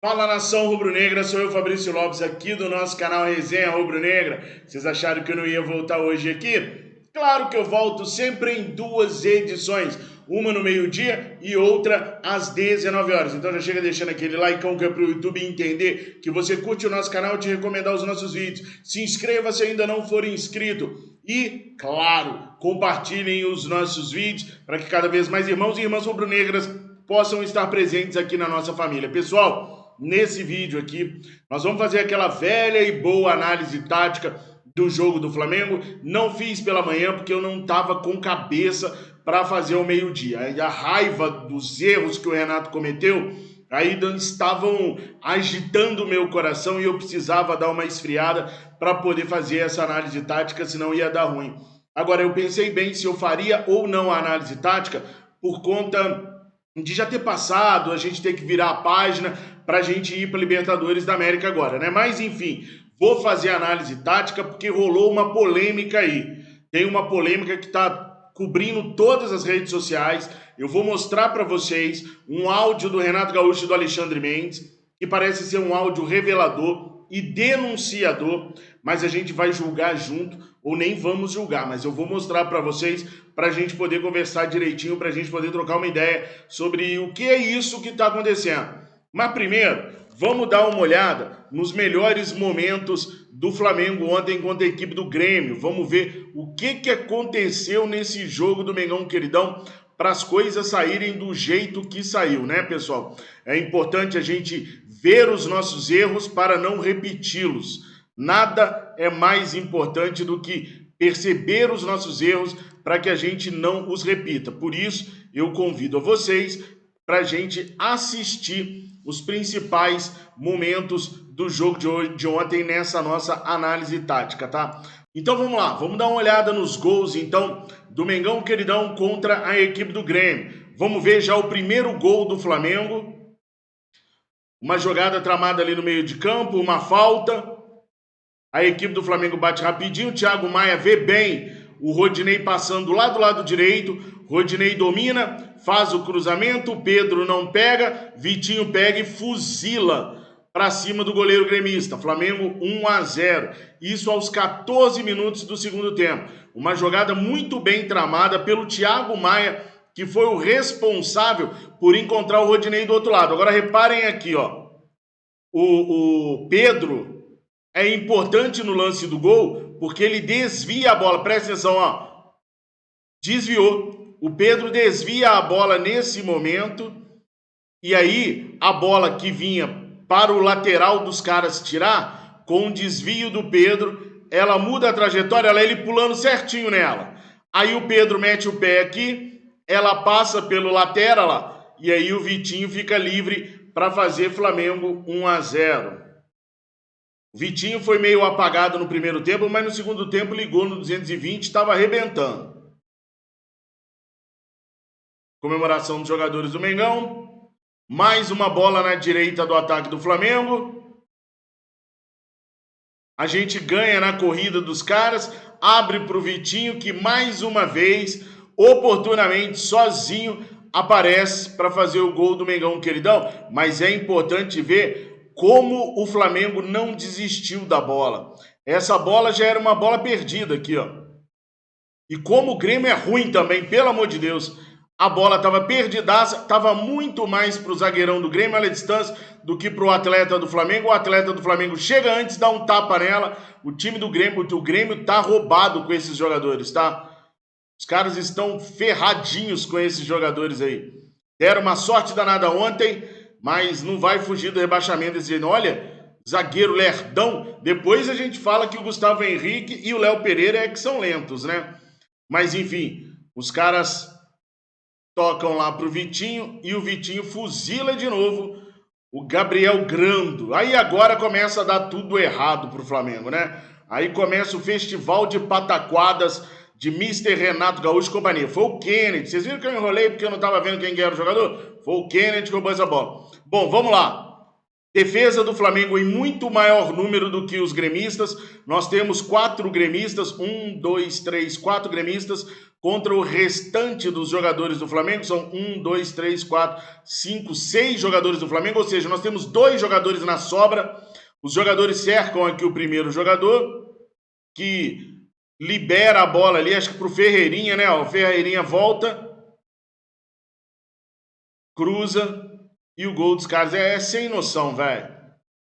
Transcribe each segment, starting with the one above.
Fala, nação rubro-negra, sou eu, Fabrício Lopes, aqui do nosso canal Resenha Rubro-Negra. Vocês acharam que eu não ia voltar hoje aqui? Claro que eu volto sempre em duas edições, uma no meio-dia e outra às 19 horas. Então já chega deixando aquele likeão que é para o YouTube entender que você curte o nosso canal e te recomendar os nossos vídeos. Se inscreva se ainda não for inscrito e, claro, compartilhem os nossos vídeos para que cada vez mais irmãos e irmãs rubro-negras possam estar presentes aqui na nossa família. Pessoal, nesse vídeo aqui, nós vamos fazer aquela velha e boa análise tática do jogo do Flamengo. Não fiz pela manhã porque eu não estava com cabeça para fazer ao meio-dia. A raiva dos erros que o Renato cometeu ainda estavam agitando o meu coração e eu precisava dar uma esfriada para poder fazer essa análise tática, senão ia dar ruim. Agora, eu pensei bem se eu faria ou não a análise tática por conta de já ter passado, a gente ter que virar a página para a gente ir para Libertadores da América agora, né? Mas enfim, vou fazer análise tática porque rolou uma polêmica aí. Tem uma polêmica que está cobrindo todas as redes sociais. Eu vou mostrar para vocês um áudio do Renato Gaúcho e do Alexandre Mendes, que parece ser um áudio revelador e denunciador, mas a gente vai julgar junto, ou nem vamos julgar, mas eu vou mostrar para vocês, para a gente poder conversar direitinho, para a gente poder trocar uma ideia sobre o que é isso que está acontecendo. Mas primeiro, vamos dar uma olhada nos melhores momentos do Flamengo ontem contra a equipe do Grêmio. Vamos ver o que aconteceu nesse jogo do Mengão Queridão para as coisas saírem do jeito que saiu, né, pessoal? É importante a gente ver os nossos erros para não repeti-los. Nada é mais importante do que perceber os nossos erros para que a gente não os repita. Por isso, eu convido a vocês para a gente assistir os principais momentos do jogo de ontem nessa nossa análise tática, tá? Então vamos lá, vamos dar uma olhada nos gols, então, do Mengão Queridão contra a equipe do Grêmio. Vamos ver já o primeiro gol do Flamengo. Uma jogada tramada ali no meio de campo, uma falta. A equipe do Flamengo bate rapidinho, o Thiago Maia vê bem o Rodinei passando lá do lado direito. Rodinei domina, faz o cruzamento, o Pedro não pega, Vitinho pega e fuzila para cima do goleiro gremista. Flamengo 1-0. Isso aos 14 minutos do segundo tempo. Uma jogada muito bem tramada pelo Thiago Maia, que foi o responsável por encontrar o Rodinei do outro lado. Agora reparem aqui, ó. O Pedro é importante no lance do gol porque ele desvia a bola. Presta atenção, ó. Desviou. O Pedro desvia a bola nesse momento e aí a bola que vinha para o lateral dos caras tirar, com o desvio do Pedro, ela muda a trajetória, ela é ele pulando certinho nela. Aí o Pedro mete o pé aqui, ela passa pelo lateral lá, e aí o Vitinho fica livre para fazer Flamengo 1-0. O Vitinho foi meio apagado no primeiro tempo, mas no segundo tempo ligou no 220, estava arrebentando. Comemoração dos jogadores do Mengão. Mais uma bola na direita do ataque do Flamengo. A gente ganha na corrida dos caras. Abre para o Vitinho, que mais uma vez, oportunamente, sozinho, aparece para fazer o gol do Mengão Queridão. Mas é importante ver como o Flamengo não desistiu da bola. Essa bola já era uma bola perdida aqui, ó. E como o Grêmio é ruim também, pelo amor de Deus. A bola estava perdidaça, estava muito mais para o zagueirão do Grêmio, a distância, do que para o atleta do Flamengo. O atleta do Flamengo chega antes, dá um tapa nela. O time do Grêmio, o Grêmio tá roubado com esses jogadores, tá? Os caras estão ferradinhos com esses jogadores aí. Deram uma sorte danada ontem, mas não vai fugir do rebaixamento desse jeito. Olha, zagueiro lerdão. Depois a gente fala que o Gustavo Henrique e o Léo Pereira é que são lentos, né? Mas enfim, os caras tocam lá pro Vitinho e o Vitinho fuzila de novo o Gabriel Grando. Aí agora começa a dar tudo errado pro Flamengo, né? Aí começa o festival de pataquadas de Mr. Renato Gaúcho e companhia. Foi o Kennedy. Vocês viram que eu enrolei porque eu não tava vendo quem era o jogador? Foi o Kennedy que roubou essa bola. Bom, vamos lá. Defesa do Flamengo em muito maior número do que os gremistas. Nós temos 4 gremistas. 1, 2, 3, 4 gremistas contra o restante dos jogadores do Flamengo. São 1, 2, 3, 4, 5, 6 jogadores do Flamengo, ou seja, nós temos 2 jogadores na sobra. Os jogadores cercam aqui o primeiro jogador, que libera a bola ali, acho que pro Ferreirinha, né? O Ferreirinha volta, cruza e o gol dos caras. É sem noção, velho.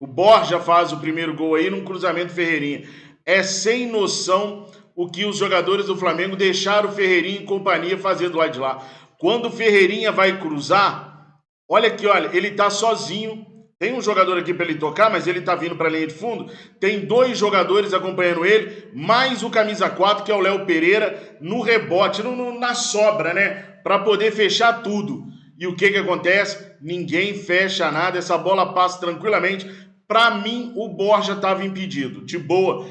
O Borja faz o primeiro gol aí num cruzamento Ferreirinha. É sem noção o que os jogadores do Flamengo deixaram o Ferreirinha e companhia fazer do lado de lá. Quando o Ferreirinha vai cruzar, olha aqui, olha, ele tá sozinho. Tem um jogador aqui para ele tocar, mas ele tá vindo para a linha de fundo. Tem 2 jogadores acompanhando ele, mais o camisa 4, que é o Léo Pereira, no rebote, na sobra, né? Para poder fechar tudo. E o que acontece? Ninguém fecha nada, essa bola passa tranquilamente. Para mim, o Borja estava impedido. De boa,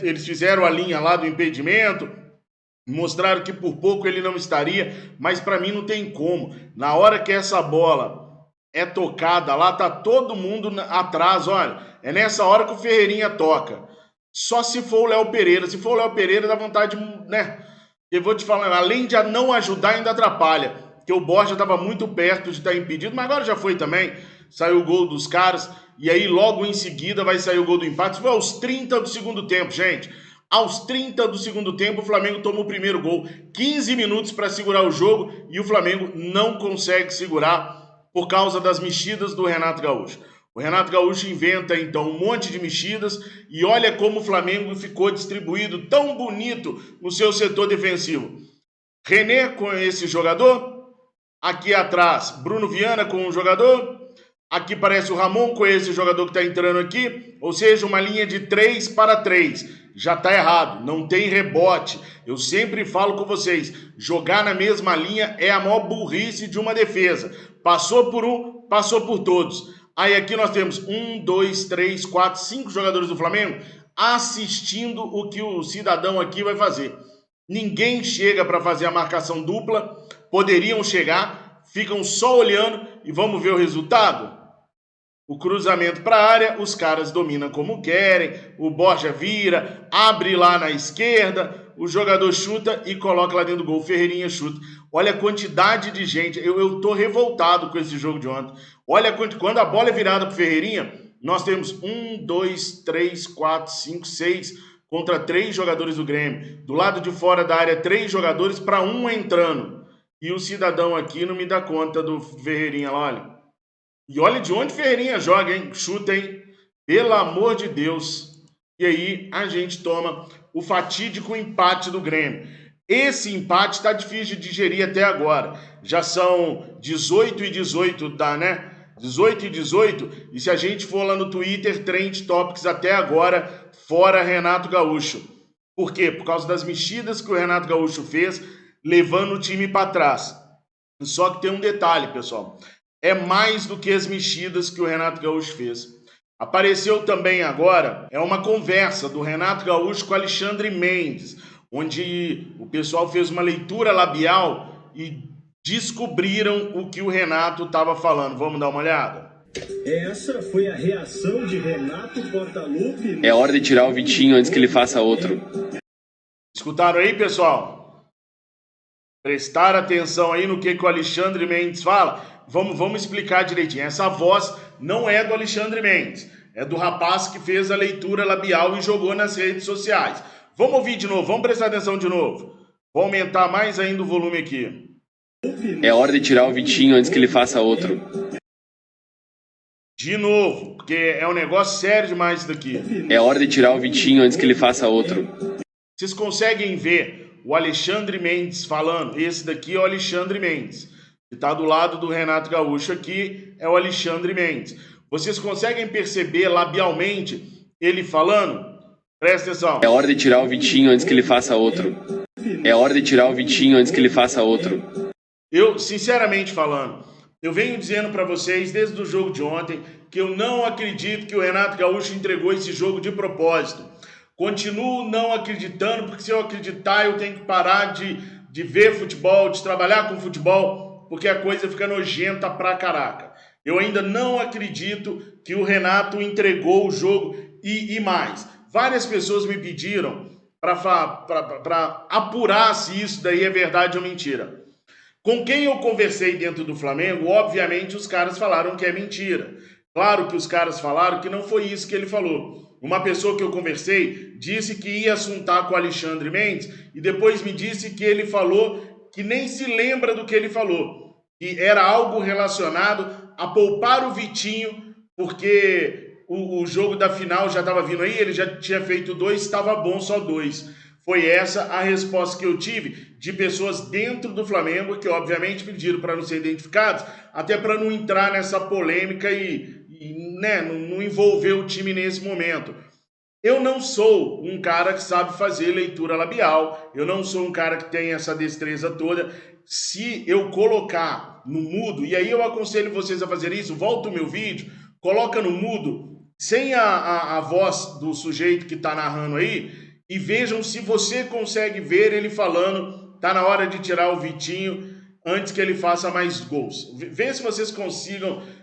eles fizeram a linha lá do impedimento, mostraram que por pouco ele não estaria, mas para mim não tem como. Na hora que essa bola é tocada lá, tá todo mundo atrás, olha. É nessa hora que o Ferreirinha toca. Só se for o Léo Pereira. Se for o Léo Pereira, dá vontade, né? Eu vou te falar, além de não ajudar, ainda atrapalha. Porque o Borja estava muito perto de estar impedido, mas agora já foi também. Saiu o gol dos caras, e aí logo em seguida vai sair o gol do empate. Isso foi aos 30 do segundo tempo, gente. Aos 30 do segundo tempo, o Flamengo toma o primeiro gol. 15 minutos para segurar o jogo, e o Flamengo não consegue segurar por causa das mexidas do Renato Gaúcho. O Renato Gaúcho inventa, então, um monte de mexidas, e olha como o Flamengo ficou distribuído tão bonito no seu setor defensivo. René com esse jogador. Aqui atrás, Bruno Viana com um jogador. Aqui parece o Ramon com esse jogador que está entrando aqui. Ou seja, uma linha de 3 para 3. Já está errado, não tem rebote. Eu sempre falo com vocês, jogar na mesma linha é a maior burrice de uma defesa. Passou por um, passou por todos. Aí aqui nós temos 1, 2, 3, 4, 5 jogadores do Flamengo assistindo o que o cidadão aqui vai fazer. Ninguém chega para fazer a marcação dupla. Poderiam chegar, ficam só olhando e vamos ver o resultado? O cruzamento para a área, os caras dominam como querem, o Borja vira, abre lá na esquerda, o jogador chuta e coloca lá dentro do gol, o Ferreirinha chuta. Olha a quantidade de gente, eu tô revoltado com esse jogo de ontem. Olha quando a bola é virada pro Ferreirinha, nós temos 1, 2, 3, 4, 5, 6 contra 3 jogadores do Grêmio. Do lado de fora da área, 3 jogadores para 1 entrando. E o cidadão aqui não me dá conta do Ferreirinha lá, olha. E olha de onde Ferreirinha joga, hein? Chuta, hein? Pelo amor de Deus. E aí a gente toma o fatídico empate do Grêmio. Esse empate está difícil de digerir até agora. Já são 18 e 18, tá, né? 18 e 18. E se a gente for lá no Twitter, Trend Topics até agora, fora Renato Gaúcho. Por quê? Por causa das mexidas que o Renato Gaúcho fez, levando o time para trás. Só que tem um detalhe, pessoal. É mais do que as mexidas que o Renato Gaúcho fez. Apareceu também agora, é uma conversa do Renato Gaúcho com o Alexandre Mendes, onde o pessoal fez uma leitura labial e descobriram o que o Renato estava falando. Vamos dar uma olhada? Essa foi a reação de Renato Portaluppi. É hora de tirar o Vitinho antes que ele faça outro. Escutaram aí, pessoal? Prestar atenção aí no que o Alexandre Mendes fala. Vamos explicar direitinho. Essa voz não é do Alexandre Mendes. É do rapaz que fez a leitura labial e jogou nas redes sociais. Vamos ouvir de novo. Vamos prestar atenção de novo. Vou aumentar mais ainda o volume aqui. É hora de tirar o Vitinho antes que ele faça outro. De novo, porque é um negócio sério demais isso daqui. É hora de tirar o Vitinho antes que ele faça outro. Vocês conseguem ver o Alexandre Mendes falando? Esse daqui é o Alexandre Mendes. Que está do lado do Renato Gaúcho aqui é o Alexandre Mendes. Vocês conseguem perceber labialmente ele falando? Presta atenção. É hora de tirar o Vitinho antes que ele faça outro. É hora de tirar o Vitinho antes que ele faça outro. Eu, sinceramente falando, eu venho dizendo para vocês desde o jogo de ontem que eu não acredito que o Renato Gaúcho entregou esse jogo de propósito. Continuo não acreditando, porque se eu acreditar eu tenho que parar de ver futebol, de trabalhar com futebol, porque a coisa fica nojenta pra caraca. Eu ainda não acredito que o Renato entregou o jogo e mais. Várias pessoas me pediram para apurar se isso daí é verdade ou mentira. Com quem eu conversei dentro do Flamengo, obviamente os caras falaram que é mentira. Claro que os caras falaram que não foi isso que ele falou. Uma pessoa que eu conversei disse que ia assuntar com o Alexandre Mendes e depois me disse que ele falou que nem se lembra do que ele falou. Que era algo relacionado a poupar o Vitinho, porque o jogo da final já estava vindo aí, ele já tinha feito 2, estava bom só 2. Foi essa a resposta que eu tive de pessoas dentro do Flamengo, que obviamente pediram para não ser identificados, até para não entrar nessa polêmica e né, não envolver o time nesse momento. Eu não sou um cara que sabe fazer leitura labial, eu não sou um cara que tem essa destreza toda. Se eu colocar no mudo, e aí eu aconselho vocês a fazer isso, volta o meu vídeo, coloca no mudo, sem a voz do sujeito que está narrando aí, e vejam se você consegue ver ele falando, tá na hora de tirar o Vitinho antes que ele faça mais gols. Vê se vocês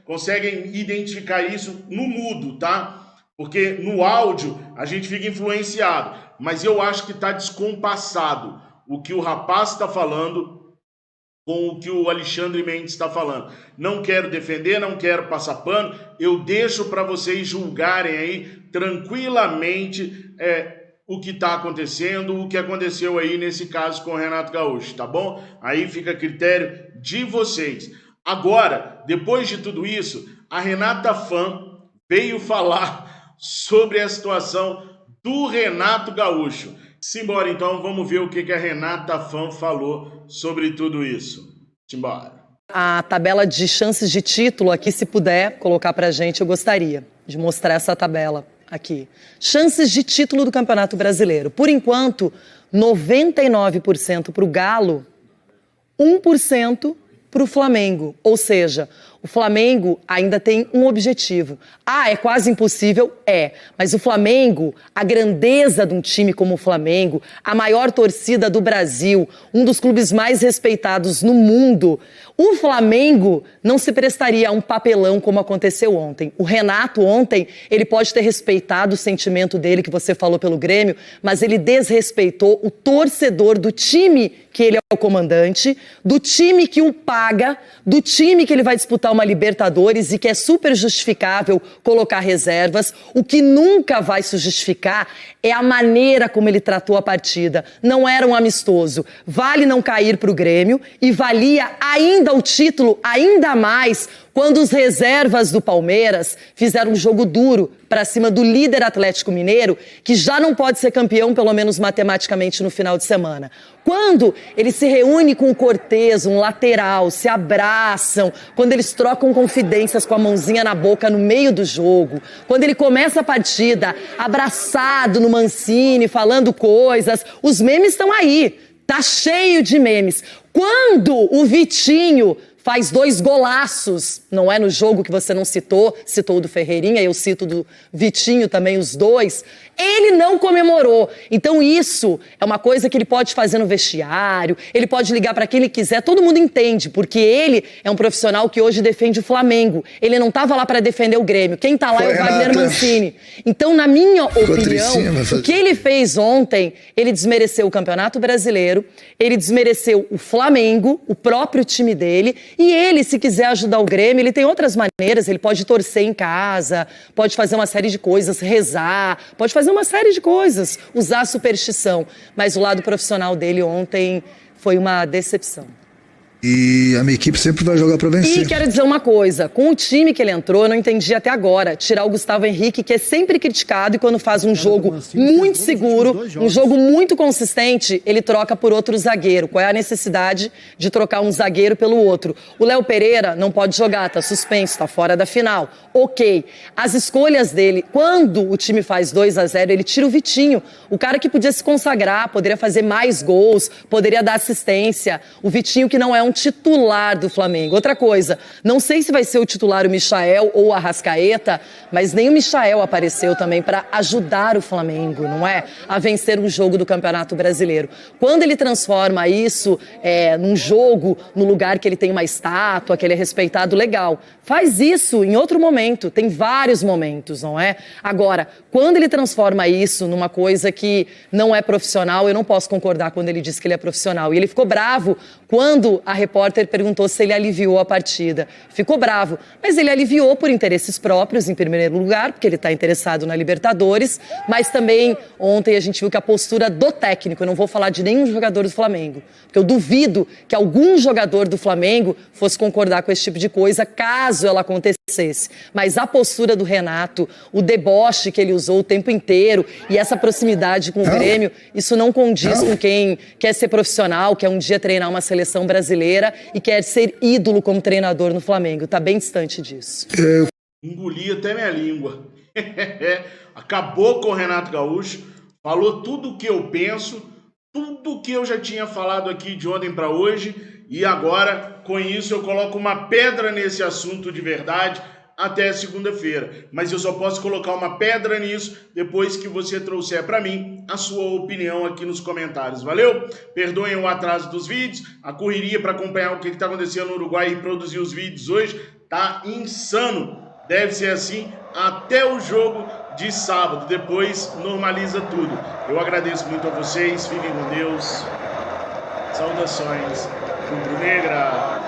conseguem identificar isso no mudo, tá? Porque no áudio a gente fica influenciado, mas eu acho que tá descompassado o que o rapaz está falando com o que o Alexandre Mendes está falando. Não quero defender, não quero passar pano, eu deixo para vocês julgarem aí tranquilamente o que está acontecendo, o que aconteceu aí nesse caso com o Renato Gaúcho, tá bom? Aí fica a critério de vocês. Agora, depois de tudo isso, a Renata Fã veio falar sobre a situação do Renato Gaúcho. Simbora então, vamos ver o que a Renata Fã falou sobre tudo isso. Simbora. A tabela de chances de título aqui, se puder colocar pra gente, eu gostaria de mostrar essa tabela aqui. Chances de título do Campeonato Brasileiro. Por enquanto, 99% para o Galo, 1% para o Flamengo. Ou seja, o Flamengo ainda tem um objetivo. É quase impossível? É. Mas o Flamengo, a grandeza de um time como o Flamengo, a maior torcida do Brasil, um dos clubes mais respeitados no mundo, o Flamengo não se prestaria a um papelão como aconteceu ontem. O Renato ontem, ele pode ter respeitado o sentimento dele, que você falou pelo Grêmio, mas ele desrespeitou o torcedor do time que ele é o comandante, do time que o paga, do time que ele vai disputar uma Libertadores e que é super justificável colocar reservas. O que nunca vai se justificar é a maneira como ele tratou a partida. Não era um amistoso. Vale não cair para o Grêmio e valia ainda o título, ainda mais, quando os reservas do Palmeiras fizeram um jogo duro para cima do líder Atlético Mineiro, que já não pode ser campeão, pelo menos matematicamente, no final de semana. Quando ele se reúne com o Cortez, um lateral, se abraçam, quando eles trocam confidências com a mãozinha na boca no meio do jogo, quando ele começa a partida abraçado no Mancini, falando coisas, os memes estão aí, tá cheio de memes. Quando o Vitinho faz 2 golaços, não é no jogo que você não citou o do Ferreirinha, eu cito do Vitinho também, os 2, ele não comemorou. Então isso é uma coisa que ele pode fazer no vestiário, ele pode ligar para quem ele quiser, todo mundo entende, porque ele é um profissional que hoje defende o Flamengo, ele não estava lá para defender o Grêmio, quem está lá é o Wagner Mancini. Então, na minha opinião, o que ele fez ontem, ele desmereceu o Campeonato Brasileiro, ele desmereceu o Flamengo, o próprio time dele. E ele, se quiser ajudar o Grêmio, ele tem outras maneiras, ele pode torcer em casa, pode fazer uma série de coisas, rezar, pode fazer uma série de coisas, usar a superstição. Mas o lado profissional dele ontem foi uma decepção. E a minha equipe sempre vai jogar para vencer. E quero dizer uma coisa, com o time que ele entrou, eu não entendi até agora, tirar o Gustavo Henrique, que é sempre criticado e quando faz um jogo muito seguro, um jogo muito consistente, ele troca por outro zagueiro. Qual é a necessidade de trocar um zagueiro pelo outro? O Léo Pereira não pode jogar, tá suspenso, tá fora da final. Ok, as escolhas dele, quando o time faz 2-0, ele tira o Vitinho, o cara que podia se consagrar, poderia fazer mais gols, poderia dar assistência. O Vitinho, que não é um um titular do Flamengo. Outra coisa, não sei se vai ser o titular o Michael ou o Arrascaeta, mas nem o Michael apareceu também para ajudar o Flamengo, não é? A vencer um jogo do Campeonato Brasileiro. Quando ele transforma isso num jogo, no lugar que ele tem uma estátua, que ele é respeitado, legal. Faz isso em outro momento, tem vários momentos, não é? Agora, quando ele transforma isso numa coisa que não é profissional, eu não posso concordar quando ele diz que ele é profissional. E ele ficou bravo quando a repórter perguntou se ele aliviou a partida. Ficou bravo, mas ele aliviou por interesses próprios, em primeiro lugar, porque ele está interessado na Libertadores, mas também ontem a gente viu que a postura do técnico, eu não vou falar de nenhum jogador do Flamengo, porque eu duvido que algum jogador do Flamengo fosse concordar com esse tipo de coisa, caso ela acontecesse. Mas a postura do Renato, o deboche que ele usou o tempo inteiro e essa proximidade com o Grêmio, isso não condiz com quem quer ser profissional, quer um dia treinar uma seleção brasileira e quer ser ídolo como treinador no Flamengo. Está bem distante disso. Engoli até minha língua. Acabou com o Renato Gaúcho, falou tudo o que eu penso, tudo o que eu já tinha falado aqui de ontem para hoje, e agora, com isso, eu coloco uma pedra nesse assunto de verdade até segunda-feira. Mas eu só posso colocar uma pedra nisso depois que você trouxer para mim a sua opinião aqui nos comentários. Valeu? Perdoem o atraso dos vídeos, a correria para acompanhar o que está acontecendo no Uruguai e produzir os vídeos hoje tá insano. Deve ser assim até o jogo de sábado. Depois normaliza tudo. Eu agradeço muito a vocês. Fiquem com Deus. Saudações rubro-negra.